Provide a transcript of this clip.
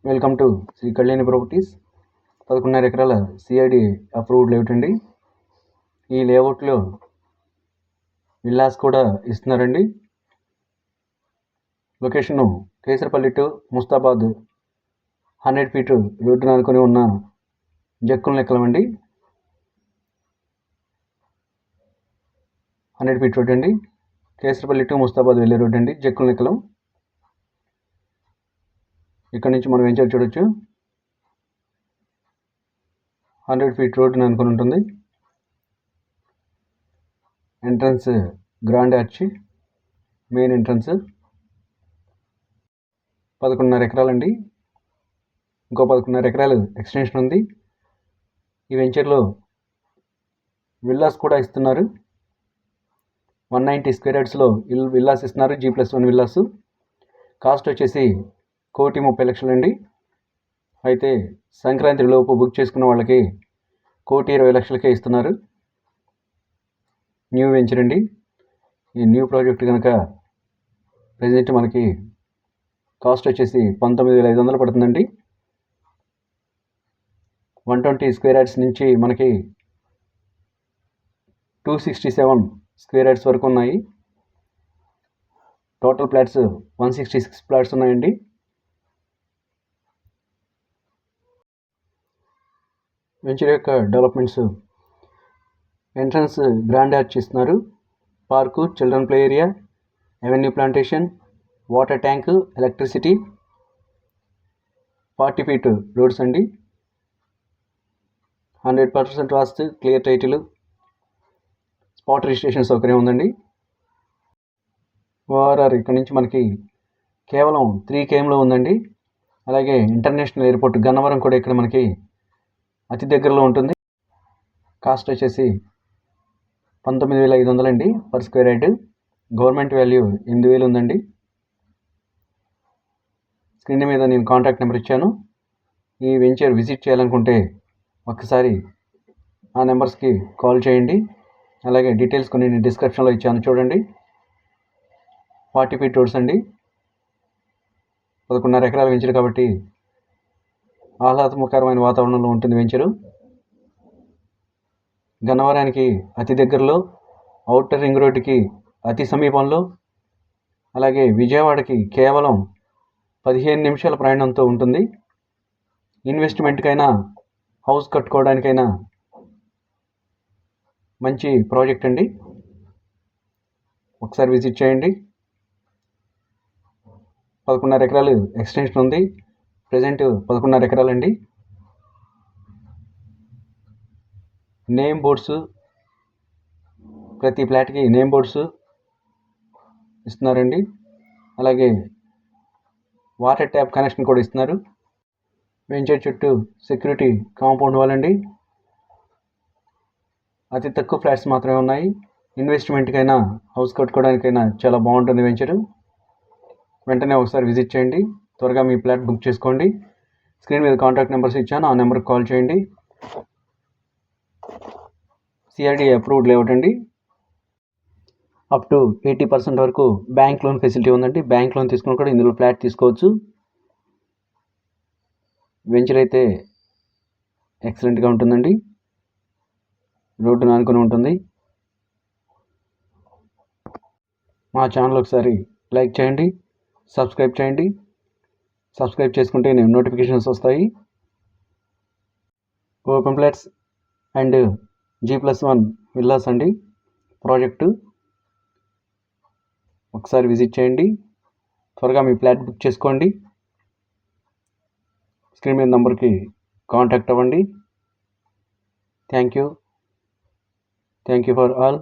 Welcome to Shri Kalyani properties. 11.5 ఎకరాల CID approved layout అండి. ఈ లేఅవుట్లో విల్లాస్ కూడా ఇస్తున్నారండి. Location Kesarapalli to Mustabad 100 feet రోడ్డును అనుకుని ఉన్న జక్కుల నెక్కలం అండి. 100 ఫీట్ రోడ్ అండి. కేసరపల్లి టు ముస్తాబాద్ వెళ్ళే రోడ్ అండి, జక్కుల నెక్కలం. ఇక్కడ నుంచి మనం వెంచర్ చూడొచ్చు. 100 ఫీట్ రోడ్డును అనుకుని ఉంటుంది. Entrance grand arch, main entrance. 11.5 ఎకరాలండి. ఇంకో 11.5 ఎకరాలు ఎక్స్టెన్షన్ ఉంది. ఈ వెంచర్లో విల్లాస్ కూడా ఇస్తున్నారు. 190 స్క్వేర్ యార్డ్స్లో విల్లాస్ ఇస్తున్నారు, G+1 విల్లాస్. కాస్ట్ వచ్చేసి 1,30,00,000 అండి. అయితే సంక్రాంతి లోపు బుక్ చేసుకున్న వాళ్ళకి 1,20,00,000కే ఇస్తున్నారు. న్యూ వెంచర్ అండి. ఈ న్యూ ప్రాజెక్ట్ కనుక ప్రజెంట్ మనకి కాస్ట్ వచ్చేసి 19,500 పడుతుందండి. 120 స్క్వేర్ యార్డ్స్ నుంచి మనకి 267 స్క్వేర్ యార్డ్స్ వరకు ఉన్నాయి. టోటల్ ప్లాట్స్ 166 ప్లాట్స్ ఉన్నాయండి. వెంచర్ యొక్క డెవలప్మెంట్స్: ఎంట్రన్స్ గ్రాండ్ ఆర్చ్ ఇస్తున్నారు, park, children play area, avenue plantation, water tank, electricity, 40 feet roads అండి. 100% వాస్తు, క్లియర్ టైటిల్, స్పాట్ రిజిస్ట్రేషన్ సౌకర్యం ఉందండి. ఓఆర్ఆర్ ఇక్కడ నుంచి మనకి కేవలం 3 kmలో ఉందండి. అలాగే ఇంటర్నేషనల్ ఎయిర్పోర్ట్ గన్నవరం కూడా ఇక్కడ మనకి అతి దగ్గరలో ఉంటుంది. కాస్ట్ వచ్చేసి 19,500 అండి per square yard. Government value 8,000 ఉందండి. స్క్రీన్ మీద నేను కాంటాక్ట్ నెంబర్ ఇచ్చాను. ఈ వెంచర్ విజిట్ చేయాలనుకుంటే ఒక్కసారి ఆ నెంబర్స్కి కాల్ చేయండి. అలాగే డీటెయిల్స్ కొన్ని నేను డిస్క్రిప్షన్లో ఇచ్చాను, చూడండి. 40 ఫీట్ రోడ్స్ అండి. 11.5 ఎకరాల వెంచర్ కాబట్టి ఆహ్లాదకరమైన వాతావరణంలో ఉంటుంది వెంచరు. గన్నవరానికి అతి దగ్గరలో, ఔటర్ రింగ్ రోడ్డుకి అతి సమీపంలో, అలాగే విజయవాడకి కేవలం 15 నిమిషాల ప్రయాణంతో ఉంటుంది. ఇన్వెస్ట్మెంట్కైనా, హౌస్ కట్టుకోవడానికైనా మంచి ప్రాజెక్ట్ అండి. ఒకసారి విజిట్ చేయండి. 11.5 ఎకరాలు ఎక్స్టెన్షన్ ఉంది. ప్రజెంట్ 11.5 ఎకరాలండి. నేమ్ బోర్డ్స్, ప్రతి ఫ్లాట్కి నేమ్ బోర్డ్స్ ఇస్తున్నారండి. అలాగే వాటర్ ట్యాప్ కనెక్షన్ కూడా ఇస్తున్నారు. వెంచర్ చుట్టూ సెక్యూరిటీ కాంపౌండ్ వాల్ అండి. అతి తక్కువ ఫ్లాట్స్ మాత్రమే ఉన్నాయి. ఇన్వెస్ట్మెంట్కైనా, హౌస్ కట్టుకోవడానికైనా చాలా బాగుంటుంది వెంచరు. వెంటనే ఒకసారి విజిట్ చేయండి. త్వరగా మీ ఫ్లాట్ బుక్ చేసుకోండి. స్క్రీన్ మీద కాంటాక్ట్ నెంబర్స్ ఇచ్చాను, ఆ నెంబర్కి కాల్ చేయండి. సిఆర్డి అప్రూవ్డ్ లేఅవుట్ అండి. అప్ టు 80% వరకు బ్యాంక్ లోన్ ఫెసిలిటీ ఉందండి. బ్యాంక్ లోన్ తీసుకుని కూడా ఇందులో ఫ్లాట్ తీసుకోవచ్చు. వెంచర్ అయితే ఎక్సలెంట్గా ఉంటుందండి. రోడ్డును ఆనుకొని ఉంటుంది. మా ఛానల్ ఒకసారి లైక్ చేయండి, సబ్స్క్రైబ్ చేయండి. సబ్స్క్రైబ్ చేసుకుంటే నేను నోటిఫికేషన్స్ వస్తాయి. Open plots and G+1 villas అండి ప్రాజెక్టు. ఒకసారి విజిట్ చేయండి. త్వరగా మీ ఫ్లాట్ బుక్ చేసుకోండి. స్క్రీన్ మీద నంబర్కి కాంటాక్ట్ అవ్వండి. Thank you for all.